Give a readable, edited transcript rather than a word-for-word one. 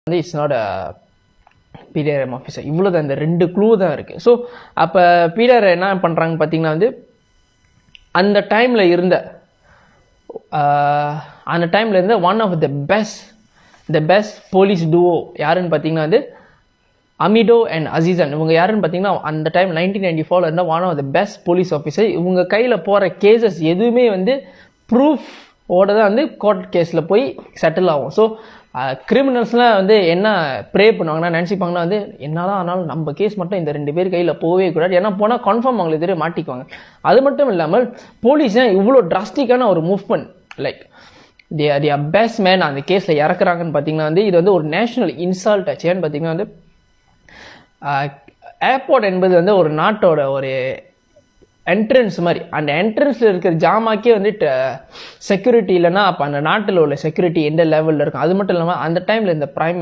வந்து it's not a பிடிஆர்எம் officer. இவ்வளோ தான், இந்த 2 க்ளூ தான் இருக்குது. ஸோ அப்போ பிடிஆர் என்ன பண்ணுறாங்க பார்த்தீங்கன்னா வந்து அந்த டைமில் இருந்த one of the best police டூவோ யாருன்னு பார்த்தீங்கன்னா வந்து அமிடோ அண்ட் அசீசன். இவங்க யாருன்னு பார்த்தீங்கன்னா அந்த டைம் 1994 இருந்தால் one of the best police officer. இவங்க கையில் போகிற கேசஸ் எதுவுமே வந்து ப்ரூஃபோட தான் வந்து கோர்ட் கேஸில் போய் செட்டில் ஆகும். ஸோ கிரிமினல்ஸ்லாம் வந்து என்ன ப்ரே பண்ணுவாங்கன்னா நினச்சிப்பாங்கன்னா வந்து என்னதான் ஆனாலும் நம்ம கேஸ் மட்டும் இந்த 2 பேர் கையில் போகவே கூடாது, ஏன்னா போனால் கன்ஃபார்ம் அவங்களுக்கு எதிரே மாட்டிக்குவாங்க. அது மட்டும் இல்லாமல் போலீஸ் இவ்வளோ ட்ராஸ்டிக்கான ஒரு movement, like they are best man அந்த கேஸில் இறக்குறாங்கன்னு பார்த்தீங்கன்னா வந்து இது வந்து ஒரு நேஷனல் இன்சல்ட் ஆச்சு. ஏன்னு பார்த்தீங்கன்னா வந்து ஏர்போர்ட் என்பது வந்து ஒரு நாட்டோட ஒரு என்ட்ரன்ஸ் மாதிரி. அந்த என்ட்ரன்ஸில் இருக்கிற ஜாமாக்கே வந்து செக்யூரிட்டி இல்லைன்னா அப்போ அந்த நாட்டில் உள்ள செக்யூரிட்டி எந்த லெவலில் இருக்கும். அது மட்டும் இல்லாமல் அந்த டைமில் இந்த பிரைம்